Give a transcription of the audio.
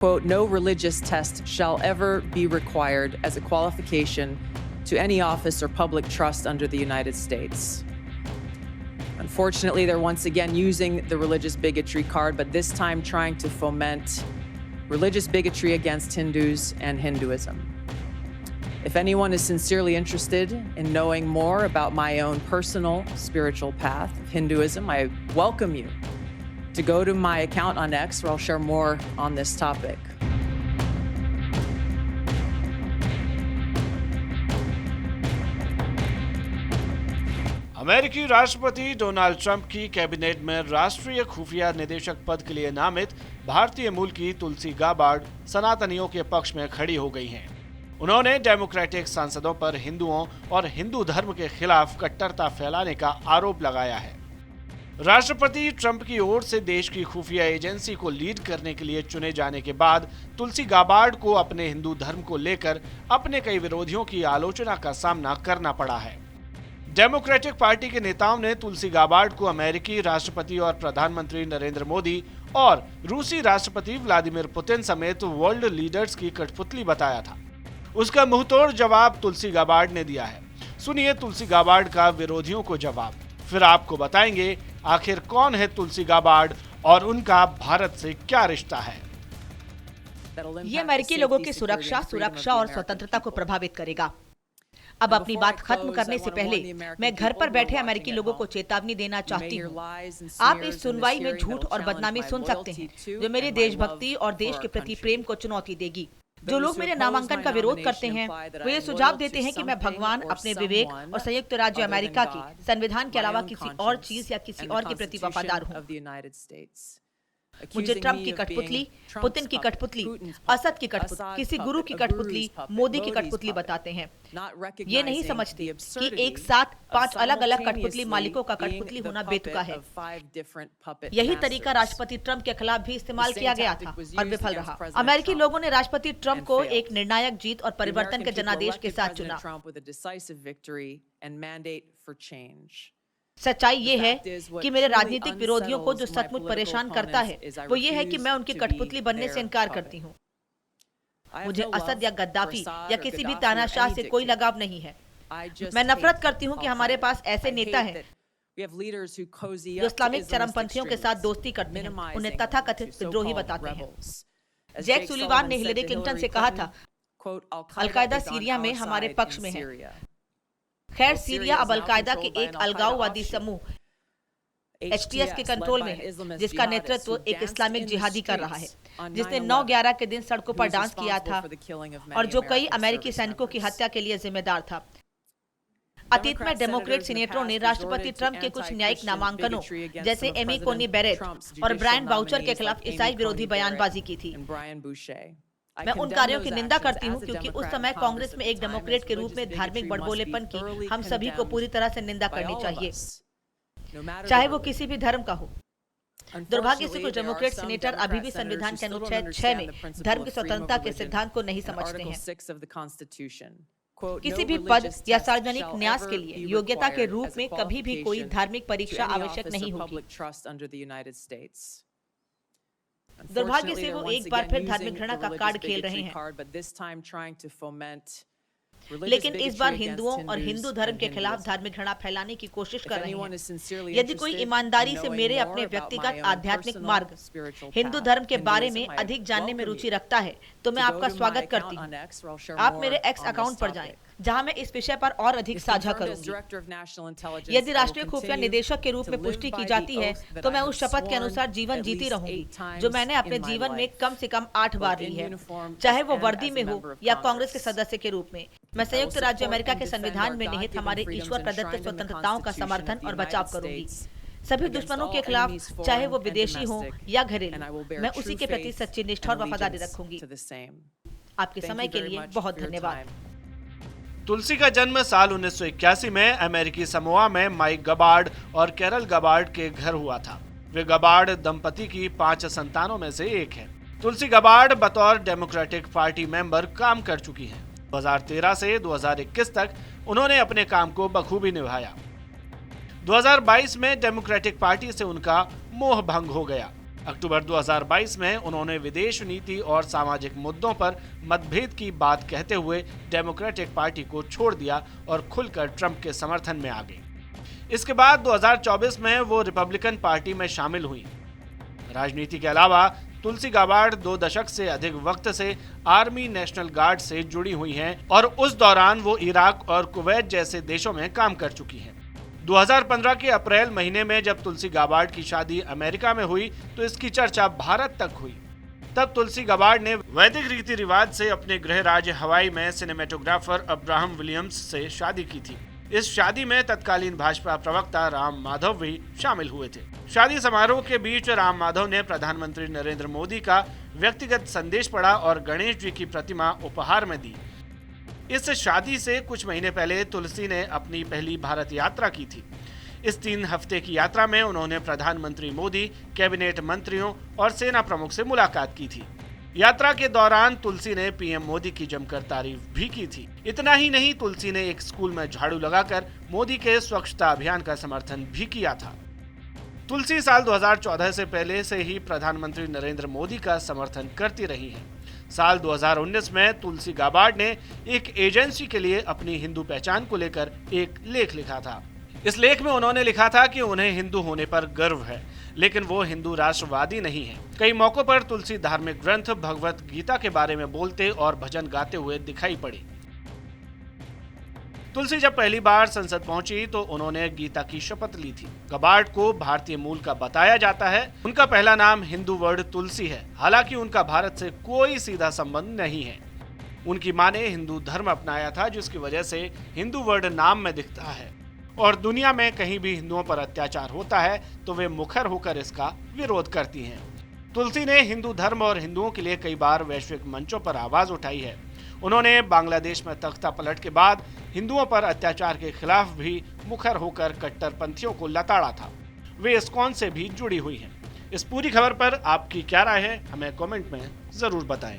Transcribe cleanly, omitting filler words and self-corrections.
Quote, no religious test shall ever be required as a qualification to any office or public trust under the United States. Unfortunately, they're once again using the religious bigotry card, but this time trying to foment religious bigotry against Hindus and Hinduism. If anyone is sincerely interested in knowing more about my own personal spiritual path of Hinduism, I welcome you to go to my account on X, where I'll share more on this topic. अमेरिकी राष्ट्रपति Donald Trump की cabinet में राष्ट्रीय खुफिया निदेशक पद के लिए नामित भारतीय मूल की तुलसी गाबार्ड सनातनियों के पक्ष में खड़ी हो गई हैं। उन्होंने डेमोक्रेटिक सांसदों पर हिंदुओं और हिंदू धर्म के खिलाफ कट्टरता फैलाने का आरोप लगाया है। राष्ट्रपति ट्रंप की ओर से देश की खुफिया एजेंसी को लीड करने के लिए चुने जाने के बाद तुलसी गाबार्ड को अपने हिंदू धर्म को लेकर अपने कई विरोधियों की आलोचना का सामना करना पड़ा है। डेमोक्रेटिक पार्टी के नेताओं ने तुलसी गाबार्ड को अमेरिकी राष्ट्रपति और प्रधानमंत्री नरेंद्र मोदी और रूसी राष्ट्रपति व्लादिमीर पुतिन समेत वर्ल्ड लीडर्स की कठपुतली बताया था। उसका मुंहतोड़ जवाब तुलसी गाबार्ड ने दिया है। सुनिए तुलसी गाबार्ड का विरोधियों को जवाब, फिर आपको बताएंगे आखिर कौन है तुलसी गाबार्ड और उनका भारत से क्या रिश्ता है। ये अमेरिकी लोगों की सुरक्षा और स्वतंत्रता को प्रभावित करेगा। अब अपनी बात खत्म करने से पहले मैं घर पर बैठे अमेरिकी लोगों को चेतावनी देना चाहती हूँ। आप इस सुनवाई में झूठ और बदनामी सुन सकते हैं, जो मेरी देशभक्ति और देश के प्रति प्रेम को चुनौती देगी। जो लोग मेरे नामांकन का विरोध करते हैं, वो ये सुझाव देते हैं कि मैं भगवान, अपने विवेक और संयुक्त राज्य अमेरिका के संविधान के अलावा किसी और चीज या किसी और के प्रति वफादार हूँ। मुझे ट्रंप की कठपुतली, पुतिन की कठपुतली, असद की कठपुतली, किसी गुरु की कठपुतली, मोदी की कठपुतली बताते हैं। ये नहीं समझते कि एक साथ 5 अलग-अलग कठपुतली मालिकों का कठपुतली होना बेतुका है। यही तरीका राष्ट्रपति ट्रंप के खिलाफ भी इस्तेमाल किया गया था और विफल रहा। अमेरिकी लोगों ने राष्ट्रपति ट्रंप को एक निर्णायक जीत और परिवर्तन के जनादेश के साथ चुना। सच्चाई ये है कि मेरे राजनीतिक विरोधियों को जो सचमुच परेशान करता है, वो ये है कि मैं उनकी कठपुतली बनने से इनकार करती हूँ। मुझे असद या गद्दाफी या किसी भी तानाशाह से कोई लगाव नहीं है। मैं नफरत करती हूँ कि हमारे पास ऐसे नेता हैं जो इस्लामिक चरमपंथियों के साथ दोस्ती करते हैं, उन्हें तथाकथित विद्रोही बताते हैं। जैक सुलिवान ने हिलरी क्लिंटन से कहा था, अलकायदा सीरिया में हमारे पक्ष में है। खैर, सीरिया अब अलकायदा के एक अलगाववादी समूह HTS के कंट्रोल में है, जिसका नेतृत्व एक इस्लामिक जिहादी कर रहा है, जिसने 9/11 के दिन सड़कों पर डांस किया था और जो कई अमेरिकी सैनिकों की हत्या के लिए जिम्मेदार था। अतीत में डेमोक्रेट सीनेटरों ने राष्ट्रपति ट्रंप के कुछ न्यायिक नामांकनों जैसे एमी कोनी बेरेट और ब्रायन बाउचर के खिलाफ ईसाई विरोधी बयानबाजी की थी। मैं उन कार्यों की निंदा करती हूं क्योंकि उस समय कांग्रेस में एक डेमोक्रेट के रूप में धार्मिक बड़बोलेपन की हम सभी को पूरी तरह से निंदा करनी चाहिए, चाहे वो किसी भी धर्म का हो। दुर्भाग्य से कुछ डेमोक्रेट सीनेटर अभी भी संविधान के अनुच्छेद 6 में धर्म की स्वतंत्रता के सिद्धांत को नहीं समझते हैं। किसी भी पद या सार्वजनिक न्यास के लिए योग्यता के रूप में कभी भी कोई धार्मिक परीक्षा आवश्यक नहीं होगी। दुर्भाग्य से वो एक बार फिर धार्मिक घृणा का कार्ड खेल रहे हैं, लेकिन इस बार हिंदुओं और हिंदू धर्म के खिलाफ धार्मिक घृणा फैलाने की कोशिश कर रहे हैं। यदि कोई ईमानदारी से मेरे अपने व्यक्तिगत आध्यात्मिक मार्ग हिंदू धर्म के बारे में अधिक जानने में रुचि रखता है, तो मैं आपका स्वागत करती हूँ। आप मेरे X अकाउंट पर जाएं, जहां मैं इस विषय पर और अधिक साझा करूंगी। यदि राष्ट्रीय खुफिया निदेशक के रूप में पुष्टि की जाती है, तो मैं उस शपथ के अनुसार जीवन जीती रहूंगी, जो मैंने अपने जीवन में कम से कम 8 बार ली है, चाहे वो वर्दी में हो या कांग्रेस के सदस्य के रूप में। मैं संयुक्त राज्य अमेरिका के संविधान में निहित हमारे ईश्वर प्रदत्त स्वतंत्रताओं का समर्थन और बचाव करूंगी। सभी दुश्मनों के खिलाफ, चाहे वो विदेशी हो या घरेलू, मैं उसी के प्रति सच्ची निष्ठा और वफादारी रखूंगी। आपके समय के लिए बहुत धन्यवाद। तुलसी का जन्म साल 1981 में अमेरिकी समोआ में माइक गाबार्ड और कैरल गाबार्ड के घर हुआ था। वे गाबार्ड दंपति की 5 संतानों में से एक है। तुलसी गाबार्ड बतौर डेमोक्रेटिक पार्टी मेंबर काम कर चुकी हैं। 2013 से 2021 तक उन्होंने अपने काम को बखूबी निभाया। 2022 में डेमोक्रेटिक पार्टी से उनका मोह भंग हो गया। अक्टूबर 2022 में उन्होंने विदेश नीति और सामाजिक मुद्दों पर मतभेद की बात कहते हुए डेमोक्रेटिक पार्टी को छोड़ दिया और खुलकर ट्रंप के समर्थन में आ गई। इसके बाद 2024 में वो रिपब्लिकन पार्टी में शामिल हुई। राजनीति के अलावा तुलसी गाबार्ड 2 दशक से अधिक वक्त से आर्मी नेशनल गार्ड से जुड़ी हुई हैं और उस दौरान वो इराक और कुवैत जैसे देशों में काम कर चुकी हैं। 2015 के अप्रैल महीने में जब तुलसी गाबार्ड की शादी अमेरिका में हुई तो इसकी चर्चा भारत तक हुई। तब तुलसी गाबार्ड ने वैदिक रीति रिवाज से अपने गृह राज्य हवाई में सिनेमेटोग्राफर अब्राहम विलियम्स से शादी की थी। इस शादी में तत्कालीन भाजपा प्रवक्ता राम माधव भी शामिल हुए थे। शादी समारोह के बीच राम माधव ने प्रधानमंत्री नरेंद्र मोदी का व्यक्तिगत संदेश पढ़ा और गणेश जी की प्रतिमा उपहार में दी। इस शादी से कुछ महीने पहले तुलसी ने अपनी पहली भारत यात्रा की थी। इस 3 हफ्ते की यात्रा में उन्होंने प्रधानमंत्री मोदी, कैबिनेट मंत्रियों और सेना प्रमुख से मुलाकात की थी। यात्रा के दौरान तुलसी ने पीएम मोदी की जमकर तारीफ भी की थी। इतना ही नहीं, तुलसी ने एक स्कूल में झाड़ू लगाकर मोदी के स्वच्छता अभियान का समर्थन भी किया था। तुलसी साल 2014 से पहले से ही प्रधानमंत्री नरेंद्र मोदी का समर्थन करती रही हैं। साल 2019 में तुलसी गाबार्ड ने एक एजेंसी के लिए अपनी हिंदू पहचान को लेकर एक लेख लिखा था। इस लेख में उन्होंने लिखा था कि उन्हें हिंदू होने पर गर्व है, लेकिन वो हिंदू राष्ट्रवादी नहीं है। कई मौकों पर तुलसी धार्मिक ग्रंथ भगवत गीता के बारे में बोलते और भजन गाते हुए दिखाई पड़ी। तुलसी जब पहली बार संसद पहुंची तो उन्होंने गीता की शपथ ली थी। गाबार्ड को भारतीय मूल का बताया जाता है। उनका पहला नाम हिंदू वर्ड तुलसी है। हालांकि उनका भारत से कोई सीधा संबंध नहीं है। उनकी मां ने हिंदू धर्म अपनाया था, जिसकी वजह से हिंदू वर्ड नाम में दिखता है। और दुनिया में कहीं भी हिंदुओं पर अत्याचार होता है तो वे मुखर होकर इसका विरोध करती हैं। तुलसी ने हिंदू धर्म और हिंदुओं के लिए कई बार वैश्विक मंचों पर आवाज उठाई है। उन्होंने बांग्लादेश में तख्ता पलट के बाद हिंदुओं पर अत्याचार के खिलाफ भी मुखर होकर कट्टरपंथियों को लताड़ा था। वे इस्कॉन से भी जुड़ी हुई हैं। इस पूरी खबर पर आपकी क्या राय है, हमें कमेंट में जरूर बताएं।